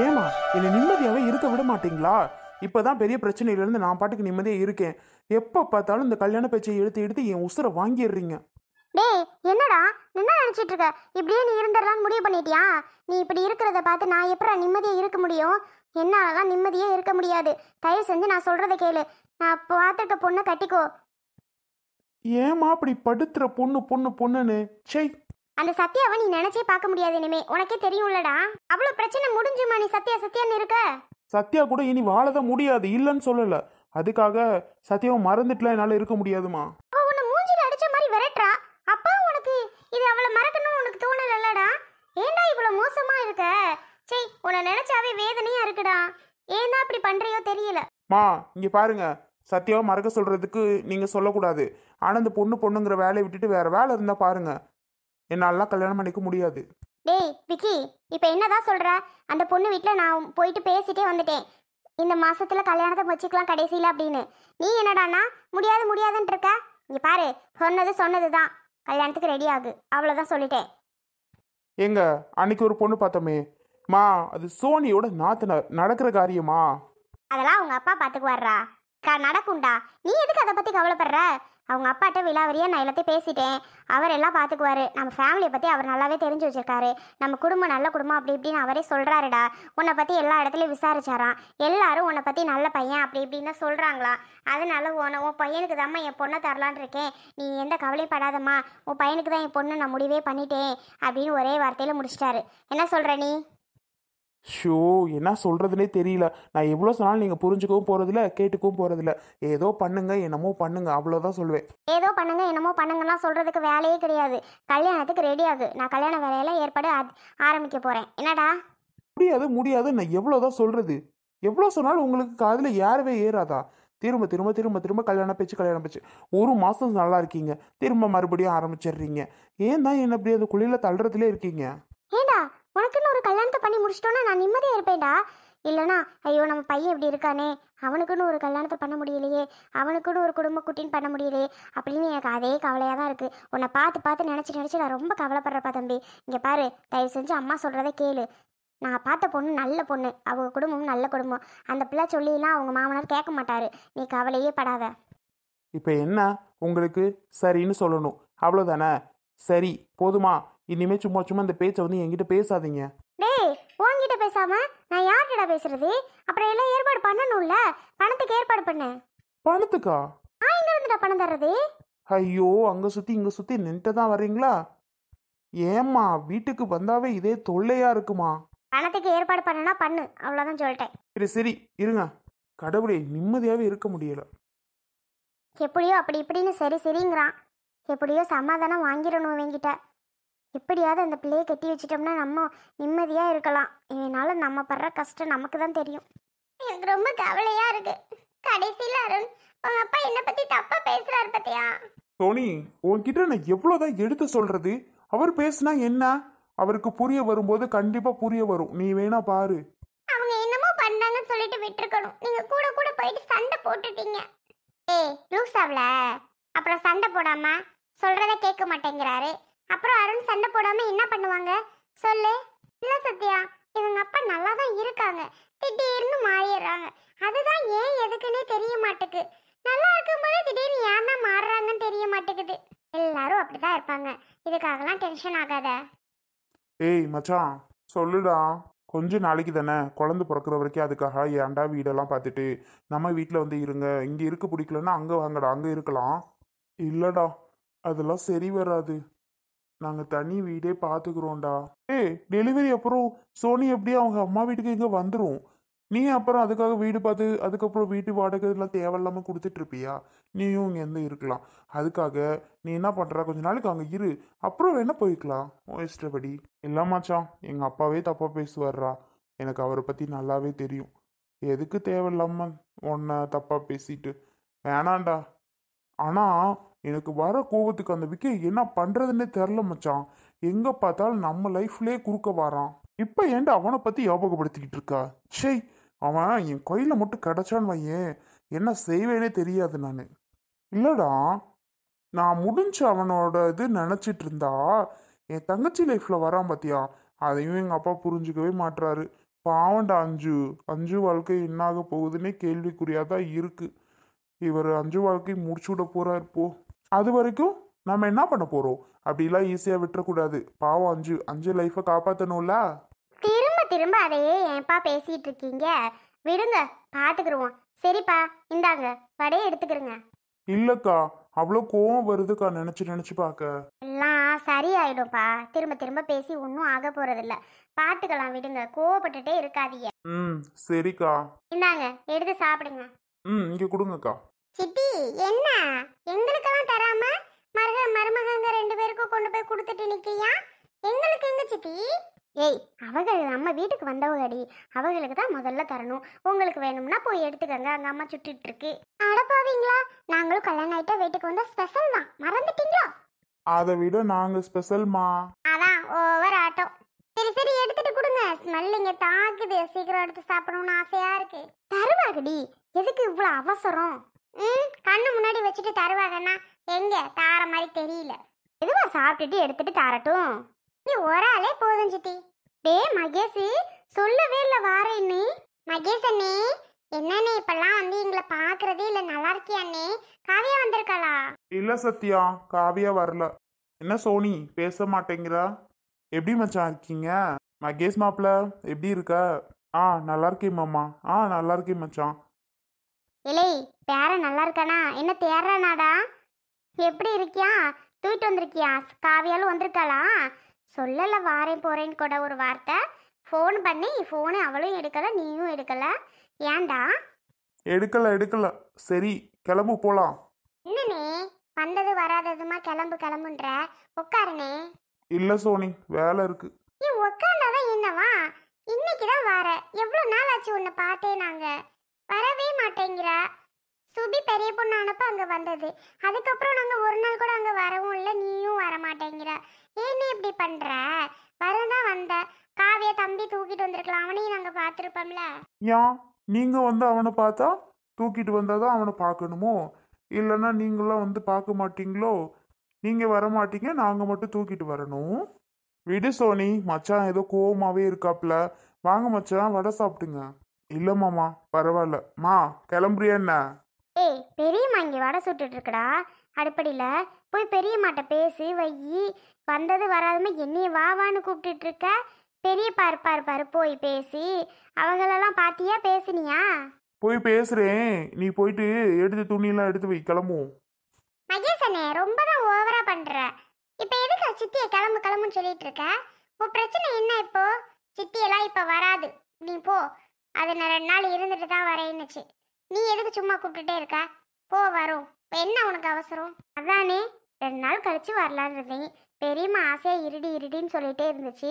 ஏமா என்னை நிம்மதியாவே இருக்க விட மாட்டீங்களா? இப்பதான் பெரிய பிரச்சனையில இருந்து நான் பாட்டுக்கு நிம்மதியா இருக்கேன். எப்ப பார்த்தாலும் இந்த கல்யாண பேச்சை எடுத்து எடுத்து என் உசுரை வாங்கிடுறீங்க. டேய் என்னடா என்ன நினைச்சிட்டு இருக்க? இப்படியே நீ இருந்துடலான்னு முடிவு பண்ணிட்டியா? நீ இப்படி இருக்கிறத பார்த்து நான் எப்படா நிம்மதியா இருக்க முடியும்? என்னாலலாம் நிம்மதியே இருக்க முடியாது. தயவு செஞ்சு நான் சொல்றத கேளு. நான் பார்த்துட்ட பொண்ணை கட்டிக்கோ. ஏமா அப்படி படுத்துற பொண்ணு பொண்ணு பொண்ணுன்னு? சை, அந்த சத்யாவை நீ நினைச்சே பார்க்க முடியாது இனிமே. உனக்கே தெரியும்லடா, அவ்வளவு பிரச்சனை முடிஞ்சுமா நீ சத்யா சத்யான்னு இருக்க? சத்யா கூட இனி வாழதான் முடியாது, இல்லைன்னு சொல்லல. அதுக்காக சத்யாவை மறந்துட்டுலாம் என்னால இருக்க முடியாதுமா. அவ உன்னை மூஞ்சில அடிச்ச மாதிரி விரட்டுறா. அப்பா உனக்கு இது அவளை மறக்கணும்னு உனக்கு தோணலல்லடா? ஏன்டா இவ்வளவு மோசமா இருக்க? சே, உன்னை நினைச்சாவே வேதனையா இருக்குடா. ஏன்டா இப்படி பண்றியோ தெரியல. மா இங்க பாருங்க, சத்யாவை மறக்க சொல்றதுக்கு நீங்க சொல்லக்கூடாது. ஆனா இந்த பொண்ணு பொண்ணுங்கிற வேலையை விட்டுட்டு வேற வேலை இருந்தா பாருங்க. என்னாலலாம் கல்யாணம் பண்ணிக்க முடியாது. டேய் விக்கி, இப்ப என்னதான் சொல்ற? அந்த பொண்ணு வீட்டுல நான் போயிட்டு பேசிட்டே வந்துட்டேன். இந்த மாசத்துல கல்யாணத்தை வச்சுக்கலாம் கடைசியில அப்படின்னு. நீ என்னடானா முடியாது முடியாதுன்னு இருக்க? இங்க பாரு, சொன்னது சொன்னதுதான். கல்யாணத்துக்கு ரெடி ஆகு, அவ்வளவுதான் சொல்லிட்டேன். எங்க அன்னைக்கு ஒரு பொண்ணு பார்த்தோமே மா, அது சோனியோட நாத்தனார். நடக்கிற காரியமா? அதெல்லாம் அவங்க அப்பா பாத்துக்குவாரா? நடக்கும்டா. நீ எதுக்கு அதை பத்தி கவலைப்படுற? அவங்க அப்பாட்ட விலாவரியா நான் எல்லாத்தையும் பேசிட்டேன். அவர் எல்லாம் பாத்துக்குவாரு. நம்ம ஃபேமிலியை பத்தி அவர் நல்லாவே தெரிஞ்சு வச்சிருக்காரு. நம்ம குடும்பம் நல்ல குடும்பம் அப்படி இப்படின்னு அவரே சொல்றாருடா. உன்னை பத்தி எல்லா இடத்துலயும் விசாரிச்சாராம். எல்லாரும் உன்னை பத்தி நல்ல பையன் அப்படி இப்படின்னு சொல்றாங்களா. அதனால உன் பையனுக்கு தாம்மா என் பொண்ணை தரலான் இருக்கேன். நீ எந்த கவலையும் படாதம்மா, உன் பையனுக்கு தான் என் பொண்ணு நான் முடிவே பண்ணிட்டேன் அப்படின்னு ஒரே வார்த்தையில முடிச்சிட்டாரு. என்ன சொல்ற நீ? ஷோ, என்ன சொல்றதுனே தெரியல. நான் எவ்வளோ சொன்னாலும் நீங்க புரிஞ்சுக்கவும் போறதில்ல, கேட்டுக்கவும் போறதில்ல. ஏதோ பண்ணுங்க, என்னமோ பண்ணுங்க, அவ்வளோதான் சொல்லுவேன். ஏதோ பண்ணுங்க என்னமோ பண்ணுங்கலாம் சொல்றதுக்கு வேலையே கிடையாது. கல்யாணத்துக்கு ரெடி ஆகு. நான் கல்யாண வேலையில ஏற்பாடு ஆரம்பிக்க போறேன். என்னடா? முடியாது முடியாது, நான் எவ்வளோதான் சொல்றது? எவ்வளோ சொன்னாலும் உங்களுக்கு காதுல ஏறவே ஏறாதா? திரும்ப திரும்ப திரும்ப திரும்ப கல்யாண பேச்சு கல்யாண பேச்சு. ஒரு மாசம் நல்லா இருக்கீங்க, திரும்ப மறுபடியும் ஆரம்பிச்சிடுறீங்க. ஏன் தான் என்ன அப்படி அது குழியில தள்ளுறதுலே இருக்கீங்க? ஏண்டா, உனக்குன்னு ஒரு கல்யாணத்தை பண்ணி முடிச்சிட்டோன்னா நான் நிம்மதியா இருப்பேன்டா. இல்லைனா ஐயோ நம்ம பையன் இப்படி இருக்கானே, அவனுக்குன்னு ஒரு கல்யாணத்தை பண்ண முடியலையே, அவனுக்குன்னு ஒரு குடும்ப குட்டின்னு பண்ண முடியலையே அப்படின்னு எனக்கு அதே கவலையாக தான் இருக்குது. உன்னை பார்த்து பார்த்து நினச்சி நான் ரொம்ப கவலைப்படுறப்பா தம்பி. இங்கே பாரு, தயவு செஞ்சு அம்மா சொல்கிறத கேளு. நான் பார்த்த பொண்ணு நல்ல பொண்ணு, அவங்க குடும்பமும் நல்ல குடும்பம். அந்த பிள்ளை சொல்லிலாம் அவங்க மாமனார் கேட்க மாட்டாரு. நீ கவலையே படாத. இப்போ என்ன உங்களுக்கு சரின்னு சொல்லணும், அவ்வளோதானே? சரி போதுமா? இனிமே சும்மா சும்மா இந்த பேச்சை வந்து என்கிட்ட பேசாதீங்க. டேய், உன்கிட்ட பேசாம நான் யார்கிட்ட பேசுறது? அப்புறம் எல்லாம் ஏற்பாடு பண்ணணும்ல. பணத்துக்கு ஏற்பாடு பண்ணு. பணத்துக்கா? நான் எங்க இருந்துடா பணம் தர்றது? ஐயோ, அங்க சுத்தி இங்க சுத்தி நின்று தான் வர்றீங்களா? ஏம்மா வீட்டுக்கு வந்தாவே இதே தொல்லையா இருக்குமா? பணத்துக்கு ஏற்பாடு பண்ணனா பண்ணு, அவ்வளவுதான் சொல்லிட்டேன். சரி சரி இருங்க. கடவுளே, நிம்மதியாவே இருக்க முடியல. எப்படியோ அப்படி இப்படின்னு சரி சரிங்கிறான். எப்படியோ சமாதானம் வாங்கிடணும் இவங்கிட்ட. எப்படியாவது அந்த பிள்ளையை கட்டி வச்சிட்டோம்னா நம்ம நிம்மதியா இருக்கலாம். இதனால நம்ம படுற கஷ்டம் நமக்கு தான் தெரியும். எனக்கு ரொம்ப கவலையா இருக்கு. கடைசியில அருண் உங்க அப்பா என்ன பத்தி தப்பா பேசுறாரு பத்தியா? சோனி, உன்கிட்ட நான் எவ்வளவுதான் எடுத்து சொல்றது? அவர் பேசுனா என்ன? அவருக்கு புரிய வரும்போது கண்டிப்பா புரிய வரும். நீ வேணா பாரு. அவங்க என்னமோ பண்ணாங்கன்னு சொல்லிட்டு விட்டுருக்கணும். நீங்க கூட கூட போயிட்டு சண்டை போட்டுட்டீங்க. ஏய் லூசாவ்ல, அப்புறம் சண்டை போடாம சொல்றத கேட்க மாட்டேங்கிறாரு. அப்புறம் அருண் சண்டை போடாம என்ன பண்ணுவாங்க சொல்லு? இல்ல சத்யா, இவங்க அப்பா நல்லா தான் இருக்காங்க, திடீர்னு மாறிடுறாங்க. அதுதான் ஏன் எதுக்குன்னே தெரிய மாட்டேங்குது. நல்லா இருக்கும்போது திடீர்னு ஏன் தான் மாறுறாங்கன்னு தெரிய மாட்டேங்குது. எல்லாரும் அப்படிதான் இருப்பாங்க. இதுக்காகலாம் டென்ஷன் ஆகாத. ஏய் மச்சான், சொல்லுடா. கொஞ்ச நாளைக்கு தானே, குழந்தை பிறக்கிற வரைக்கும் அதுக்காக ஏன்டா வீடெல்லாம் பார்த்துட்டு நம்ம வீட்டில் வந்து இருங்க. இங்கே இருக்க பிடிக்கலன்னா அங்கே வாங்கடா, அங்கே இருக்கலாம். இல்லடா, அதெல்லாம் சரி வராது. நாங்கள் தனி வீடே பார்த்துக்குறோம்டா. ஏய், டெலிவரி அப்புறம் சோனி எப்படியும் அவங்க அம்மா வீட்டுக்கு இங்கே வந்துடும். நீ அப்புறம் அதுக்காக வீடு பார்த்து அதுக்கப்புறம் வீட்டு வாடகை எல்லாம் தேவையில்லாமல் கொடுத்துட்டு இருப்பியா? நீயும் இங்கே இருந்து இருக்கலாம். அதுக்காக நீ என்ன பண்ணுற, கொஞ்ச நாளைக்கு அங்கே இரு, அப்புறம் வேணா போய்க்கலாம் உன் இஷ்டப்படி. இல்லை மச்சான், எங்கள் அப்பாவே தப்பாக பேசுவார்ரா. எனக்கு அவரை பற்றி நல்லாவே தெரியும். எதுக்கு தேவையில்லாமல் உன்னை தப்பாக பேசிட்டு வேணாண்டா. ஆனால் எனக்கு வர கோபத்துக்கு அந்த விக்கி என்ன பண்ணுறதுன்னே தெரில மச்சான். எங்கே பார்த்தாலும் நம்ம லைஃப்லேயே குறுக்க வரான். இப்போ ஏன்டா அவனை பற்றி ஞாபகப்படுத்திக்கிட்டு இருக்கா? சே, அவன் என் கையில் மட்டும் கிடச்சான்னு வையேன், என்ன செய்வேனே தெரியாது நான். இல்லைடா, நான் முடிஞ்சு அவனோட இது நினச்சிட்டு இருந்தா என் தங்கச்சி லைஃப்பில் வரான் பார்த்தியா, அதையும் எங்கள் அப்பா புரிஞ்சுக்கவே மாட்டுறாரு. பாவண்டா அஞ்சு. அஞ்சு வாழ்க்கை என்னாக போகுதுன்னே கேள்விக்குறியாதான் இருக்கு. இவர் அஞ்சு வாழ்க்கை முடிச்சு விட போறாரு போ. அது வரைக்கும் நம்ம என்ன பண்ண போறோம்? அப்படிலாம் ஈஸியா விட்டுறக்கூடாது. பாவம் அஞ்சு. அஞ்சு லைஃபை காப்பாத்தணும்ல. திரும்ப திரும்ப அதையே ஏன்பா பேசிட்டு இருக்கீங்க? விடுங்க, பாத்துக்கிருவோம். சரிப்பா, இந்தாங்க வடையை எடுத்துக்கிறங்க. இல்லக்கா, அவ்வளோ கோவம் வருதுக்கா நினைச்சு நினைச்சு பார்க்க. எல்லாம் சரியாயிடும்ப்பா. திரும்ப திரும்ப பேசி ஒன்றும் ஆக போறதில்ல. பார்த்துக்கலாம், விடுங்க. கோவப்பட்டுட்டே இருக்காதீங்க. ம், சரிக்கா. இந்தாங்க, எடுத்து சாப்பிடுங்க. இங்க கொடுங்கக்கா. சித்தி, என்ன எங்களுக்கெல்லாம் தராம மருமகங்க ரெண்டு பேருக்கும் கொண்டு போய் கொடுத்துட்டு நிக்கியா? எங்களுக்கு எங்க சித்தி? ஏய், அவர்கள் நம்ம வீட்டுக்கு வந்தவங்கடி, அவங்களுக்கு தான் முதல்ல தரணும். உங்களுக்கு வேணும்னா போய் எடுத்துக்கங்க, அங்க அம்மா சுட்டுட்டு இருக்கு. அடப்பாவீங்களா, நாங்களும் கல்யாணம் ஆயிட்டா வீட்டுக்கு வந்தா ஸ்பெஷல் தான், மறந்துட்டீங்களா? அதை விட நாங்க ஸ்பெஷல்மா. அதான் ஓவர் ஆட்டம். சரி சரி, எடுத்துட்டு கொடுங்க. ஸ்மெல் இங்க தாக்குது, சீக்கிரம் எடுத்து சாப்பிடணும்னு ஆசையா இருக்கு. தருவாகடி, எதுக்கு இவ்வளவு அவசரம்? கண்ணு முன்னாடி வச்சுட்டு தருவாங்கன்னா எங்க தார மாதிரி தெரியல. எதுவா சாப்பிட்டுட்டு எடுத்துட்டு தாரட்டும். நீ ஒரு ஆளே போதும் சித்தி. டே மகேஷ், சொல்லவே இல்ல வாரேன்னு. மகேஷ் அண்ணே, என்னண்ணே இப்பெல்லாம் வந்து எங்களை பாக்குறதே இல்ல, நல்லா இருக்கியா அண்ணே? காவியா வந்திருக்காளா? இல்ல சத்யா, காவியா வரல. என்ன சோனி பேச மாட்டேங்கிறா? எப்படி மச்சான் இருக்கீங்க? மகேஷ் மாப்பிள்ள எப்படி இருக்க? நல்லா இருக்கேன் மாமா. நல்லா இருக்கேன் மச்சான். இலை பேர நல்லா இருக்கானா? என்ன தேர்றானாடா? எப்படி இருக்கியா? தூக்கிட்டு வந்திருக்கியா? காவியாலும் வந்திருக்காளா? சொல்லல வாரேன் போறேன்னு கூட ஒரு வார்த்தை. ஃபோன் பண்ணி ஃபோனு அவளும் எடுக்கல, நீயும் எடுக்கல. ஏன்டா? எடுக்கல. சரி, கிளம்பு போலாம். என்னண்ணே வந்தது வராததுமா கிளம்பு கிளம்புன்ற? உட்காருனே. இல்ல சோனி, வேலை இருக்கு. நீ உட்கார்ந்தாதான் என்னவா? இன்னைக்குதான் வார. எவ்வளவு நாள் ஆச்சு உன்னை பார்த்தே. நாங்க வரவே மாட்டேங்கிற. சுபி பெரிய பொண்ணு அனுப்ப அங்க வந்தது, அதுக்கப்புறம் நாங்க ஒரு நாள் கூட அங்க வரவும் இல்லை, நீயும் வர மாட்டேங்கிற. ஏன்னு இப்படி பண்ற? வரதான் வந்த. காவிய தம்பி தூக்கிட்டு வந்திருக்கலாம், அவனையும் நாங்க பார்த்துருப்போம்ல. ஏன் நீங்க வந்து அவனை பார்த்தா தூக்கிட்டு வந்தாதான் அவனை பார்க்கணுமோ? இல்லைன்னா நீங்களாம் வந்து பார்க்க மாட்டீங்களோ? நீங்க வர மாட்டீங்க, நாங்க மட்டும் தூக்கிட்டு வரணும். விடு சோனி, மச்சான் ஏதோ கோவமாவே இருக்காப்ல. வாங்க மச்சான், வடை சாப்பிட்டுங்க. இல்ல மாமா, பரவாயில்ல. கிளம்புறியா என்ன? ஏய், பெரியம்மா இங்க வடை சுட்டுட்டு இருக்கடா அடுப்படியில. போய் பெரியம்மாட்ட பேசி வையி. வந்தது வராதுமே என்னைய வாவான்னு கூப்பிட்டுட்டு இருக்க. பெரிய பாரு போய் பேசி. அவங்களெல்லாம் பாத்தியா, பேசுனியா? போய் பேசுறேன், நீ போயிட்டு எடுத்து துணியெல்லாம் எடுத்து வை, கிளம்புவோம். மகேசனே, ரொம்ப தான் ஓவரா பண்ற. இப்ப எதுக்கு சித்திய கிளம்பு கிளம்புன்னு சொல்லிட்டு இருக்க? உன் பிரச்சனை என்ன இப்போ? சித்தியெல்லாம் இப்ப வராது, நீ போ. அது நான் 2 நாள் இருந்துட்டு தான் வரேன்னுச்சு. நீ எதுக்கு சும்மா கூப்பிட்டுட்டே இருக்க? போ, வரும். இப்போ என்ன உனக்கு அவசரம்? அதானே 2 நாள் கழிச்சு வரலான்னு இருந்தேன். பெரியம்மா ஆசையா இருடின்னு சொல்லிட்டே இருந்துச்சு.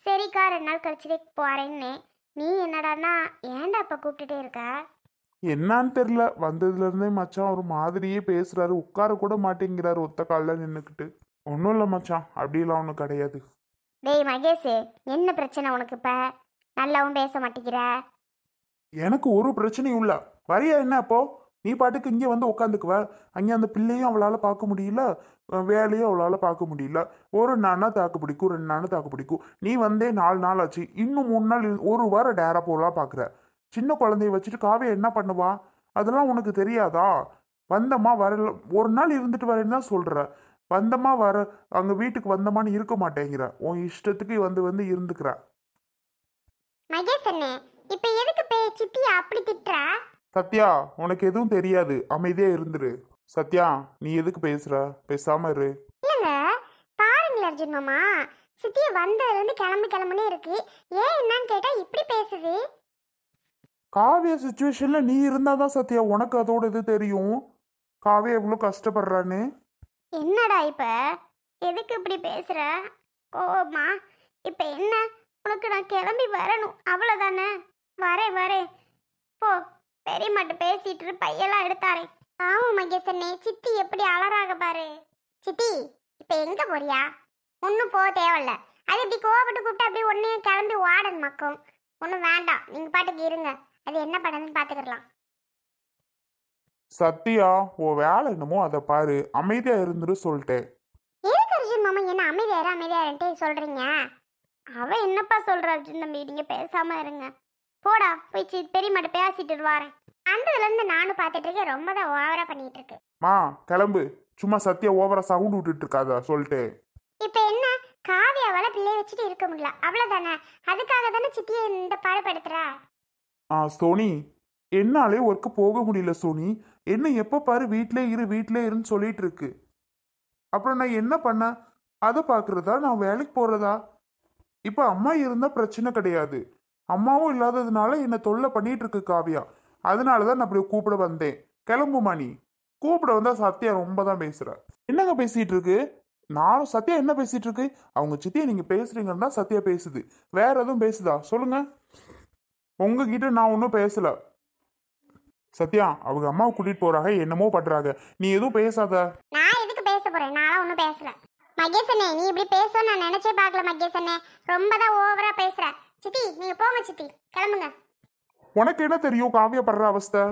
சரிக்கா 2 நாள் கழிச்சுட்டே போறேன்னு. நீ என்னடான்னா ஏன்டா அப்ப கூப்பிட்டுட்டே இருக்க? என்னான்னு தெரியல, வந்ததுல இருந்தே மச்சான் ஒரு மாதிரியே பேசுறாரு. உட்கார கூட மாட்டேங்கிறாரு ஒத்த காலில் நின்றுக்கிட்டு. ஒன்றும் இல்லை மச்சான், அப்படிலாம் ஒன்றும் கிடையாது. டேய் மகேஷ், என்ன பிரச்சனை உனக்கு இப்ப? நல்லாவும் பேச மாட்டேங்கிற. எனக்கு ஒரு பிரச்சனையும் இல்லை. வரியா என்ன அப்போ? நீ பாட்டுக்கு இங்கே வந்து உட்காந்துக்குவ. அங்கே அந்த பிள்ளையும் அவளால் பார்க்க முடியல, வேலையும் அவளால் பார்க்க முடியல. ஒரு நானா தாக்கு பிடிக்கும், 2 நாள் தாக்கு பிடிக்கும். நீ வந்தே 4 நாள் ஆச்சு, இன்னும் 3 நாள், ஒரு வாரம் டேரா போலாம் பார்க்குற. சின்ன குழந்தைய வச்சுட்டு காவியா என்ன பண்ணுவா? அதெல்லாம் உனக்கு தெரியாதா? வந்தம்மா வரல, ஒரு நாள் இருந்துட்டு வரேன்னு தான் சொல்கிற. வந்தம்மா வர, அங்கே வீட்டுக்கு வந்தம்மான்னு இருக்க மாட்டேங்கிற. உன் இஷ்டத்துக்கு வந்து இருந்துக்கிற. மகேஷ் அண்ணே, இப்ப எதுக்கு சித்திய அப்படி திட்டுற? சத்யா, உனக்கு எதுவும் தெரியாது, அமைதியா இருந்துரு. சத்யா, நீ எதுக்கு பேசுற? பேசாம இரு. இல்லங்க, பாருங்களேன் அர்ஜுன் மாமா, சித்திய வந்ததுல இருந்து கிளம்புனே இருக்கு. ஏன் என்னன்னு கேட்டா இப்படி பேசுது. காவியா சுச்சுவேஷன்ல நீ இருந்தாதான் சத்யா உனக்கு அதோட இது தெரியும். காவியா எவ்வளவு கஷ்டப்படுறான்னு. என்னடா இப்ப எதுக்கு இப்படி பேசுற? கோவமா? இப்ப என்ன உனக்கு? நான் கிளம்பி வரணும், அவ்வளவுதானே. வரேன் போ. பெரியம்மாட்ட பேசிட்டு பையெல்லாம் எடுத்தாரேன். ஆமாம் மகேசனே, சித்தி எப்படி அலறாக பாரு. சித்தி, இப்ப எங்க போறியா? ஒன்னும் போக தேவையில்ல. அது இப்படி கோவப்பட்டு கூப்பிட்டு அப்படியே ஒன்னையும் கிளம்பி வாடன் மக்கும். ஒன்றும் வேண்டாம், நீங்க பாட்டுக்கு இருங்க. அது என்ன பண்ணுதுன்னு பாத்துக்கலாம். சத்யா, உன் வேலை என்னமோ அதை பாரு, அமைதியா இருந்துரு சொல்லிட்டேன். எதுக்கு அர்ஜுன் மாமா என்ன அமைதியாருன்ட்டு சொல்றீங்க? அவ என்னப்பா சொல்றா அர்ஜுன் தம்பி, நீங்க பேசாம இருங்க. போடா போய் பெரியமாட்ட பேசிட்டு வரேன். அந்ததுல இருந்து நானும் பார்த்துட்டு இருக்கேன், ரொம்ப தான் ஓவரா பண்ணிட்டு இருக்கு. மா கிளம்பு, சும்மா சத்யா ஓவரா சவுண்ட் விட்டுட்டு இருக்காத சொல்லிட்டு. இப்ப என்ன, காவியாவால பிள்ளைய வச்சுட்டு இருக்க முடியல, அவ்வளவுதானே. அதுக்காக தானே சித்தியை இந்த பாடுபடுத்துறா. சோனி, என்னாலே ஒர்க்கு போக முடியல சோனி. என்ன எப்போ பாரு வீட்டிலே இரு வீட்டிலே இருன்னு சொல்லிட்டு இருக்கு. அப்புறம் நான் என்ன பண்ண? அதை பார்க்குறதா நான் வேலைக்கு போகிறதா? இப்போ அம்மா இருந்தால் பிரச்சனை கிடையாது. அம்மாவும் இல்லாததுனால என்னை தொல்லை பண்ணிட்டு இருக்கு காவியா. அதனால தான் நான் அப்படி கூப்பிட வந்தேன். கிளம்புமா நீ. கூப்பிட வந்தால் சத்யா ரொம்ப தான் பேசுகிற. என்னங்க பேசிகிட்டு இருக்கு? நானும் சத்யா என்ன பேசிகிட்டு இருக்கு? அவங்க சித்தியை நீங்கள் பேசுறீங்கன்னா சத்யா பேசுது. வேற எதுவும் பேசுதா சொல்லுங்க. உங்ககிட்ட நான் ஒன்றும் பேசல. சத்யா, அவங்க அம்மாவை கூட்டிட்டு போறாங்க, என்னமோ பண்றாங்க. நீ எதுவும் பேசாத. நான் எதுக்கு பேச போறேன்? நான் ஒன்றும் பேசல. மகேசனே, நீ இப்படி பேச நான் நினைச்சே பார்க்கல மகேசனே. ரொம்ப தான் ஓவரா பேசுற. சித்தி நீங்க போங்க சித்தி, கிளம்புங்க. உனக்கு என்ன தெரியும் காவியா படுற அவஸ்தை?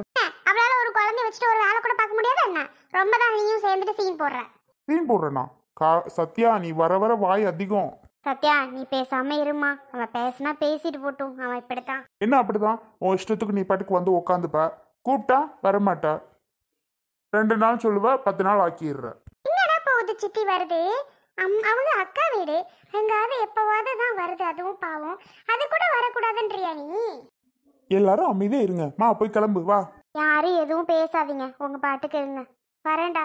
அவளால ஒரு குழந்தைய வச்சுட்டு ஒரு வேலை கூட பார்க்க முடியாது என்ன? ரொம்ப தான் நீயும் சேர்ந்துட்டு சீன் போடுற. சீன் போடுறேனா? சத்யா, நீ வர வர வாய் அதிகம். சத்யா நீ பேசாம இருமா. அவன் பேசினா பேசிட்டு போட்டும், அவன் இப்படித்தான். என்ன அப்படிதான் உன் இஷ்டத்துக்கு நீ பாட்டுக்கு வந்து உக்காந்துப்ப. கூப்பிட்டா வரமாட்ட. 2 நாள் சொல்லுவ, 10 நாள் ஆக்கிடுற. என்னடா போகுது சித்தி வருது. அவங்க அக்கா வீடு எங்காவது எப்பவாவது தான் வருது, அதுவும் பாவம். அது கூட வரக்கூடாதுன்றியா நீ? எல்லாரும் அமைதியா இருங்க. மா போய் கிளம்பு வா. யாரும் எதுவும் பேசாதீங்க, உங்க பாட்டுக்கு இருங்க. வரேன்டா.